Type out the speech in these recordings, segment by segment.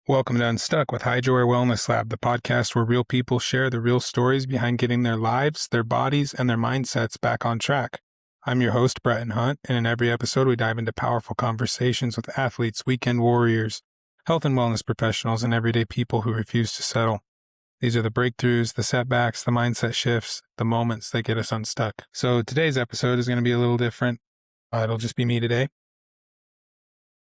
Welcome to Unstuck with Hydro Air Wellness Lab, the podcast where real people share the real stories behind getting their lives, their bodies, and their mindsets back on track. I'm your host, Breton Hunt, and in every episode we dive into powerful conversations with athletes, weekend warriors, health and wellness professionals, and everyday people who refuse to settle. These are the breakthroughs, the setbacks, the mindset shifts, the moments that get us unstuck. So today's episode is going to be a little different. It'll just be me today.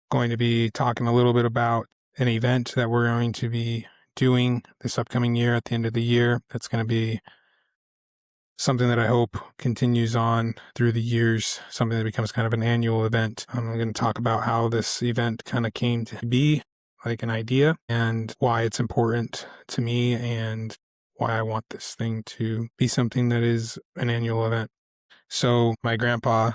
Going to be talking a little bit about an event that we're going to be doing this upcoming year at the end of the year. That's going to be something that I hope continues on through the years, something that becomes kind of an annual event. I'm going to talk about how this event kind of came to be, like an idea, and why it's important to me and why I want this thing to be something that is an annual event. So my grandpa,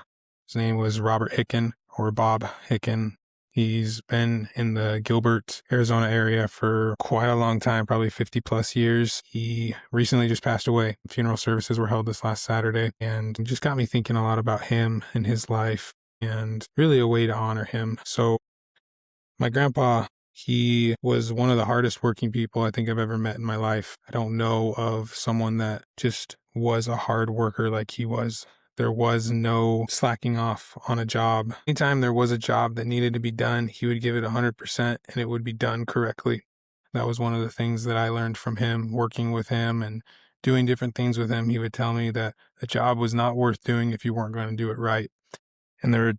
his name was Robert Hicken, or Bob Hicken. He's been in the Gilbert, Arizona area for quite a long time, probably 50 plus years. He recently just passed away. Funeral services were held this last Saturday, and it just got me thinking a lot about him and his life and really a way to honor him. So my grandpa, he was one of the hardest working people I think I've ever met in my life. I don't know of someone that just was a hard worker like he was. There was no slacking off on a job. Anytime there was a job that needed to be done, he would give it 100% and it would be done correctly. That was one of the things that I learned from him, working with him and doing different things with him. He would tell me that a job was not worth doing if you weren't going to do it right. And there were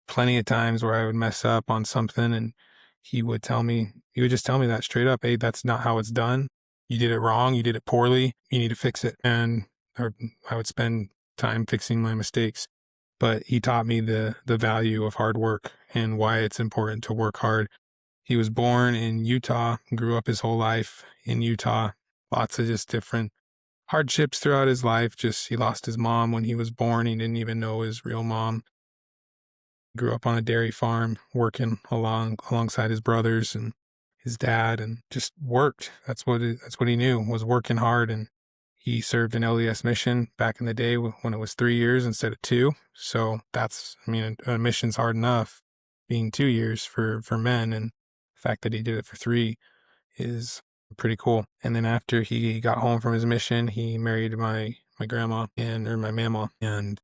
plenty of times where I would mess up on something and he would just tell me that straight up. Hey, that's not how it's done. You did it wrong. You did it poorly. You need to fix it. And I would spend time fixing my mistakes. But he taught me the value of hard work and why it's important to work hard. He was born in Utah, grew up his whole life in Utah, lots of just different hardships throughout his life. He lost his mom when he was born. He didn't even know his real mom. Grew up on a dairy farm, working alongside his brothers and his dad, and just worked. That's what he knew, was working hard. And he served an LDS mission back in the day when it was 3 years instead of 2. So a mission's hard enough being 2 years for men. And the fact that he did it for 3 is pretty cool. And then after he got home from his mission, he married my grandma or my mama, and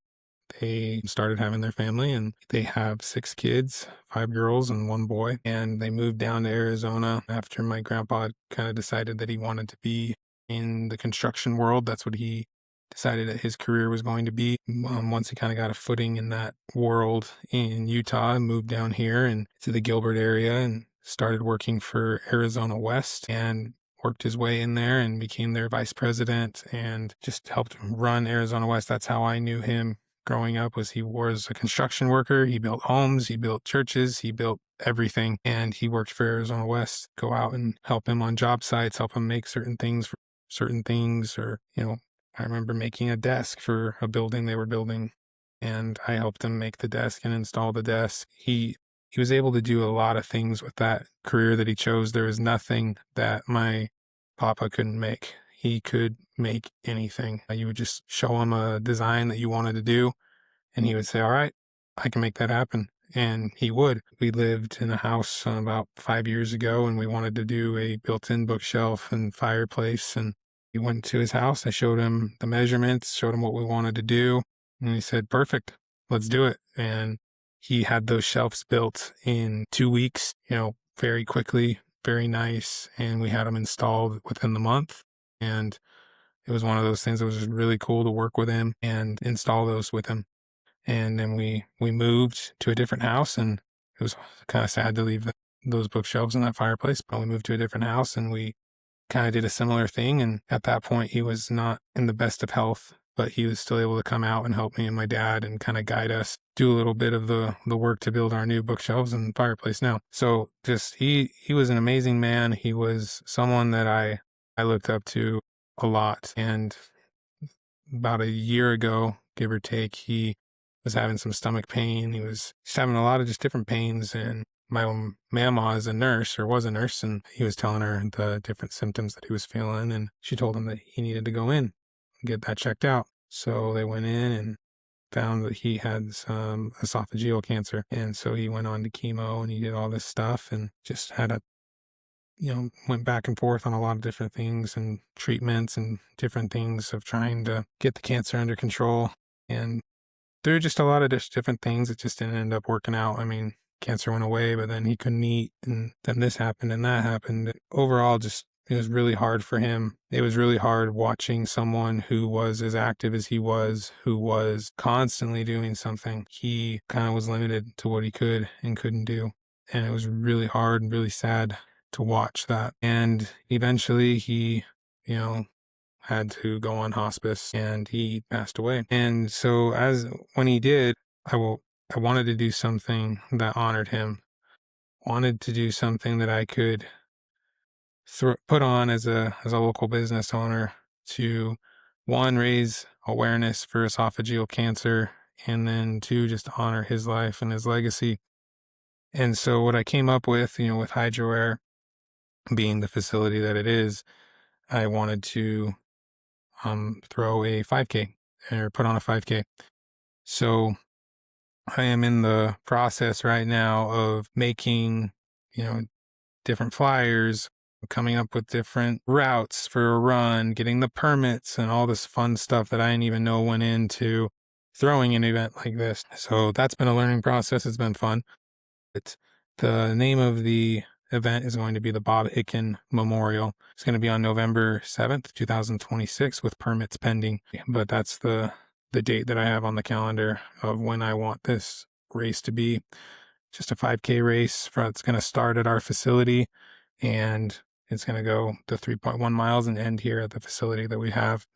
they started having their family, and they have 6 kids, 5 girls and 1 boy. And they moved down to Arizona after my grandpa kind of decided that he wanted to be in the construction world. That's what he decided that his career was going to be. Once he kind of got a footing in that world in Utah, and moved down here and to the Gilbert area and started working for Arizona West and worked his way in there and became their vice president and just helped run Arizona West. That's how I knew him growing up. He was a construction worker. He built homes, he built churches, he built everything. And he worked for Arizona West, go out and help him on job sites, help him make certain things, or, I remember making a desk for a building they were building, and I helped him make the desk and install the desk. He was able to do a lot of things with that career that he chose. There was nothing that my papa couldn't make. He could make anything. You would just show him a design that you wanted to do, and he would say, all right, I can make that happen. And he would. We lived in a house about 5 years ago, and we wanted to do a built-in bookshelf and fireplace. And we went to his house. I showed him the measurements, showed him what we wanted to do. And he said, perfect, let's do it. And he had those shelves built in 2 weeks, very quickly, very nice. And we had them installed within the month. And it was one of those things that was just really cool to work with him and install those with him. And then we moved to a different house, and it was kind of sad to leave those bookshelves in that fireplace, but we moved to a different house and we kind of did a similar thing. And at that point, he was not in the best of health, but he was still able to come out and help me and my dad and kind of guide us, do a little bit of the work to build our new bookshelves and fireplace now. So just, he was an amazing man. He was someone that I looked up to a lot. And about a year ago, give or take, he was having some stomach pain. He was just having a lot of just different pains. And my mama was a nurse, and he was telling her the different symptoms that he was feeling. And she told him that he needed to go in and get that checked out. So they went in and found that he had some esophageal cancer. And so he went on to chemo and he did all this stuff and just had a went back and forth on a lot of different things and treatments and different things of trying to get the cancer under control. And there were just a lot of different things that just didn't end up working out. I mean, cancer went away, but then he couldn't eat, and then this happened and that happened. Overall, just it was really hard for him. It was really hard watching someone who was as active as he was, who was constantly doing something. He kind of was limited to what he could and couldn't do. And it was really hard and really sad to watch that. And eventually he, had to go on hospice and he passed away. And so when he did, I wanted to do something that honored him, wanted to do something that I could put on as a local business owner to, one, raise awareness for esophageal cancer, and then two, just honor his life and his legacy. And so what I came up with, with HydroAir being the facility that it is, I wanted to throw a 5K or put on a 5K. So I am in the process right now of making, different flyers, coming up with different routes for a run, getting the permits and all this fun stuff that I didn't even know went into throwing an event like this. So that's been a learning process. It's been fun. The name of the event is going to be the Bob Hicken Memorial. It's going to be on November 7th, 2026 with permits pending. But that's the date that I have on the calendar of when I want this race to be. Just a 5K race. It's going to start at our facility and it's going to go to 3.1 miles and end here at the facility that we have.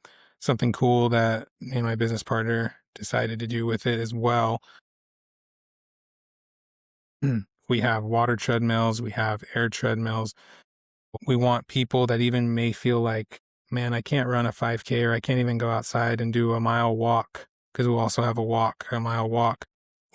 Something cool that me and my business partner decided to do with it as well. We have water treadmills, we have air treadmills. We want people that even may feel like, man, I can't run a 5K or I can't even go outside and do a mile walk, because we'll also have a mile walk.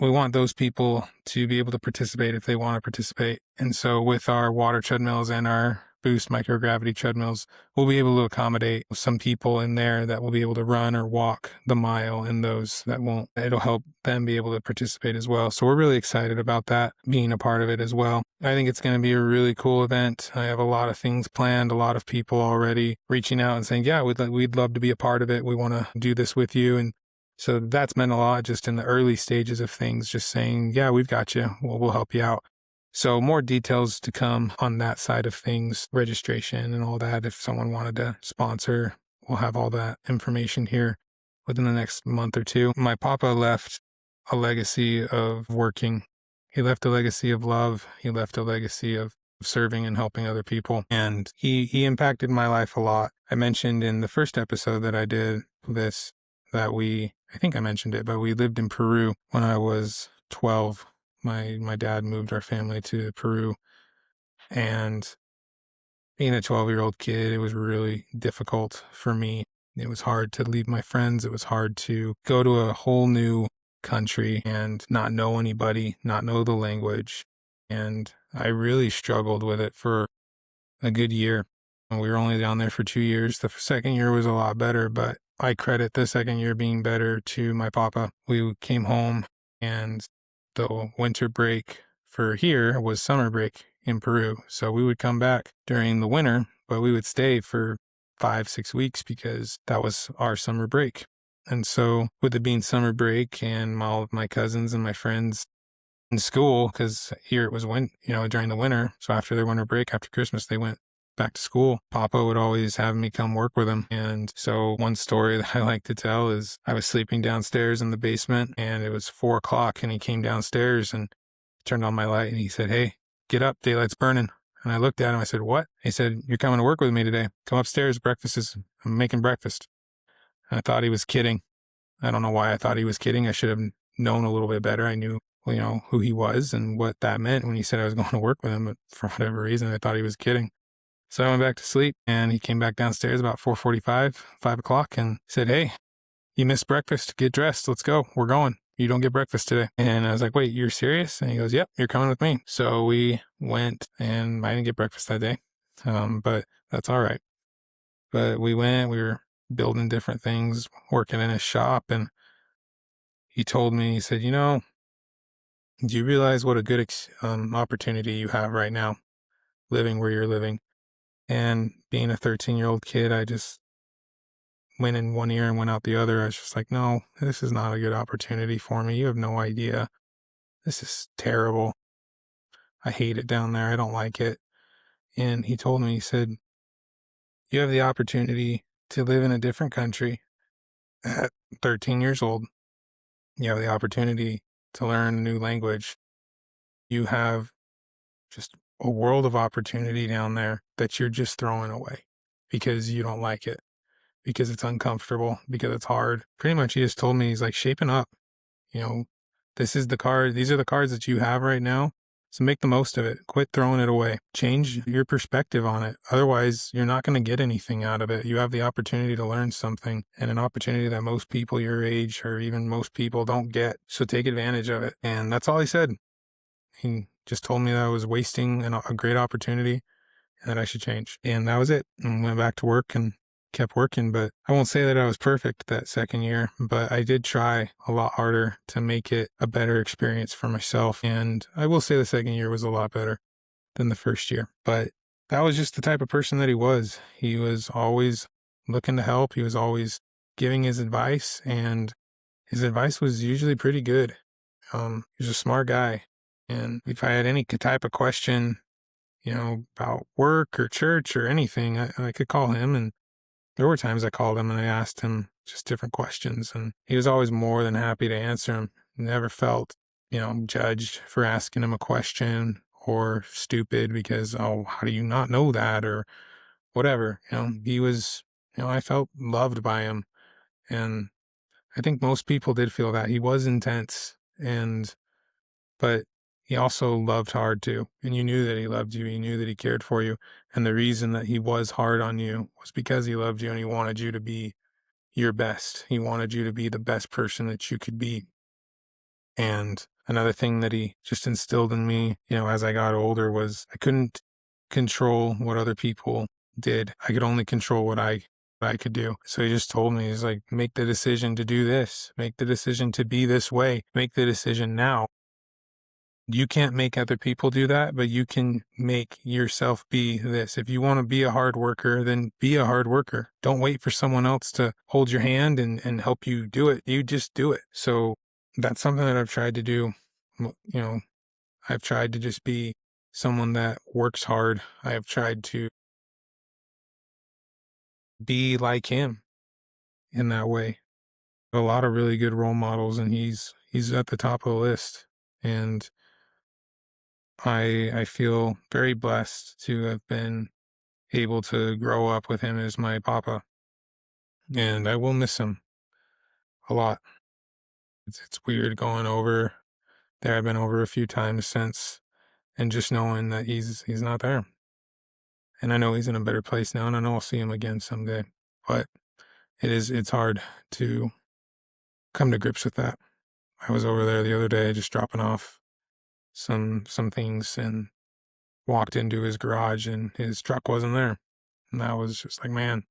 We want those people to be able to participate if they want to participate. And so with our water treadmills and our Boost microgravity treadmills, we'll be able to accommodate some people in there that will be able to run or walk the mile, and those that won't, it'll help them be able to participate as well. So we're really excited about that, being a part of it as well. I think it's going to be a really cool event. I have a lot of things planned, a lot of people already reaching out and saying, yeah, we'd love to be a part of it. We want to do this with you. And so that's meant a lot just in the early stages of things, just saying, yeah, we've got you. We'll help you out. So more details to come on that side of things, registration and all that. If someone wanted to sponsor, we'll have all that information here within the next month or two. My papa left a legacy of working. He left a legacy of love. He left a legacy of serving and helping other people. And he impacted my life a lot. I mentioned in the first episode that I did this, that I think I mentioned it, but we lived in Peru when I was 12. My dad moved our family to Peru, and being a 12-year-old kid, it was really difficult for me. It was hard to leave my friends. It was hard to go to a whole new country and not know anybody, not know the language. And I really struggled with it for a good year. We were only down there for 2 years. The second year was a lot better, but I credit the second year being better to my papa. We came home, and the winter break for here was summer break in Peru. So we would come back during the winter, but we would stay for 5-6 weeks because that was our summer break. And so with it being summer break and all of my cousins and my friends in school, because here it was during the winter. So after their winter break, after Christmas, they went back to school. Papa would always have me come work with him. And so one story that I like to tell is I was sleeping downstairs in the basement, and it was 4 o'clock, and he came downstairs and turned on my light, and he said, "Hey, get up, daylight's burning." And I looked at him, I said, "What?" He said, "You're coming to work with me today. Come upstairs, I'm making breakfast." And I thought he was kidding. I don't know why I thought he was kidding. I should have known a little bit better. I knew, who he was and what that meant when he said I was going to work with him, but for whatever reason, I thought he was kidding. So I went back to sleep, and he came back downstairs about 4:45, 5 o'clock, and said, "Hey, you missed breakfast. Get dressed. Let's go. We're going. You don't get breakfast today." And I was like, "Wait, you're serious?" And he goes, "Yep, you're coming with me." So we went, and I didn't get breakfast that day, but that's all right. But we were building different things, working in his shop, and he told me, he said, "Do you realize what a good opportunity you have right now, living where you're living? And being a 13-year-old kid, I just went in one ear and went out the other. I was just like, no, this is not a good opportunity for me. You have no idea. This is terrible. I hate it down there. I don't like it. And he told me, he said, you have the opportunity to live in a different country at 13 years old. You have the opportunity to learn a new language. You have just a world of opportunity down there that you're just throwing away because you don't like it, because it's uncomfortable, because it's hard. Pretty much he just told me, he's like, shaping up, you know, these are the cards that you have right now. So make the most of it. Quit throwing it away. Change your perspective on it. Otherwise, you're not going to get anything out of it. You have the opportunity to learn something, and an opportunity that most people your age or even most people don't get. So take advantage of it. And that's all he said. He just told me that I was wasting a great opportunity and that I should change. And that was it. And went back to work and kept working. But I won't say that I was perfect that second year, but I did try a lot harder to make it a better experience for myself. And I will say the second year was a lot better than the first year. But that was just the type of person that he was. He was always looking to help. He was always giving his advice, and his advice was usually pretty good. He was a smart guy. And if I had any type of question, about work or church or anything, I could call him. And there were times I called him and I asked him just different questions, and he was always more than happy to answer them. Never felt, judged for asking him a question or stupid because, oh, how do you not know that, or whatever. He was, I felt loved by him. And I think most people did feel that. He was intense, but he also loved hard too. And you knew that he loved you. You knew that he cared for you. And the reason that he was hard on you was because he loved you and he wanted you to be your best. He wanted you to be the best person that you could be. And another thing that he just instilled in me, as I got older, was I couldn't control what other people did. I could only control what I could do. So he just told me, he's like, make the decision to do this, make the decision to be this way, make the decision now. You can't make other people do that, but you can make yourself be this. If you want to be a hard worker, then be a hard worker. Don't wait for someone else to hold your hand and help you do it. You just do it. So that's something that I've tried to do. I've tried to just be someone that works hard. I have tried to be like him in that way. A lot of really good role models, and he's at the top of the list. And I feel very blessed to have been able to grow up with him as my papa. And I will miss him a lot. It's weird going over there. I've been over a few times since, and just knowing that he's not there. And I know he's in a better place now, and I know I'll see him again someday. But it's hard to come to grips with that. I was over there the other day just dropping off some things and walked into his garage and his truck wasn't there. And I was just like, man,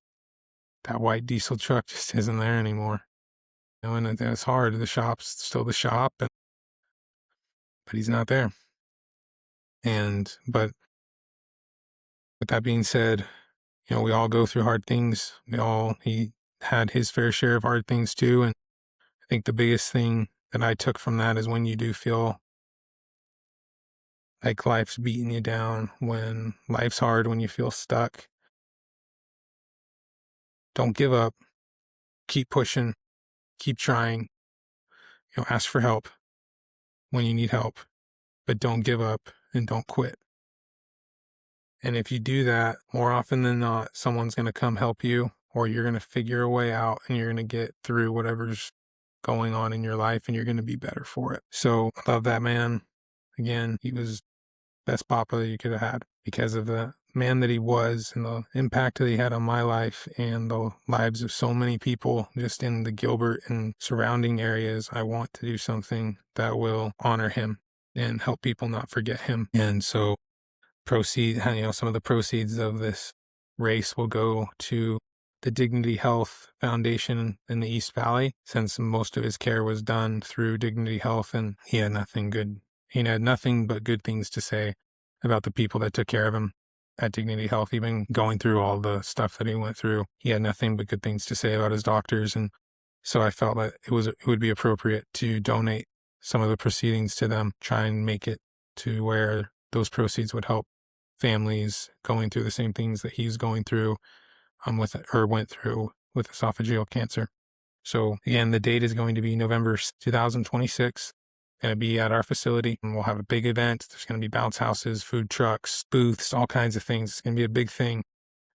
that white diesel truck just isn't there anymore. And it's hard. The shop's still the shop, but he's not there. But with that being said, we all go through hard things. He had his fair share of hard things too. And I think the biggest thing that I took from that is when you do feel like life's beating you down, when life's hard, when you feel stuck, don't give up. Keep pushing, keep trying, ask for help when you need help, but don't give up and don't quit. And if you do that, more often than not, someone's going to come help you, or you're going to figure a way out and you're going to get through whatever's going on in your life and you're going to be better for it. So I love that man. Again, he was best papa that you could have had because of the man that he was and the impact that he had on my life and the lives of so many people just in the Gilbert and surrounding areas. I want to do something that will honor him and help people not forget him. And so some of the proceeds of this race will go to the Dignity Health Foundation in the East Valley, since most of his care was done through Dignity Health, and he had nothing but good things to say about the people that took care of him. at Dignity Health, even going through all the stuff that he went through. He had nothing but good things to say about his doctors. And so I felt that it would be appropriate to donate some of the proceedings to them, try and make it to where those proceeds would help families going through the same things that he's going through went through with esophageal cancer. So again, the date is going to be November 2026. Going to be at our facility, and we'll have a big event. There's going to be bounce houses, food trucks, booths, all kinds of things. It's going to be a big thing.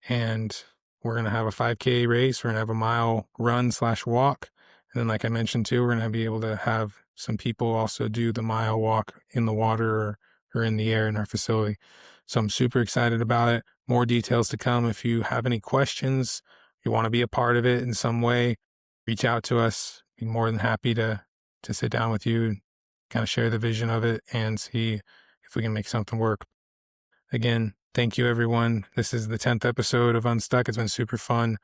And we're going to have a 5K race. We're going to have a mile run/walk. And then, like I mentioned too, we're going to be able to have some people also do the mile walk in the water or in the air in our facility. So I'm super excited about it. More details to come. If you have any questions, you want to be a part of it in some way, reach out to us. Be more than happy to sit down with you, kind of share the vision of it and see if we can make something work. Again, thank you everyone. This is the 10th episode of Unstuck. It's been super fun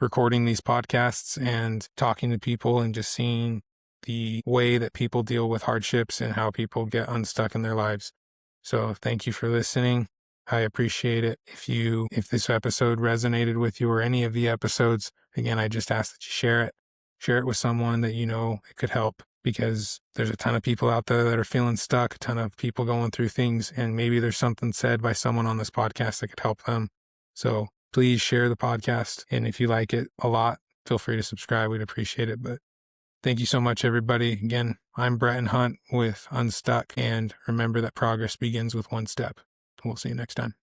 recording these podcasts and talking to people and just seeing the way that people deal with hardships and how people get unstuck in their lives. So thank you for listening. I appreciate it. If this episode resonated with you or any of the episodes, again, I just ask that you share it. Share it with someone that you know it could help, because there's a ton of people out there that are feeling stuck, a ton of people going through things, and maybe there's something said by someone on this podcast that could help them. So please share the podcast. And if you like it a lot, feel free to subscribe. We'd appreciate it. But thank you so much, everybody. Again, I'm Breton Hunt with Unstuck. And remember that progress begins with one step. We'll see you next time.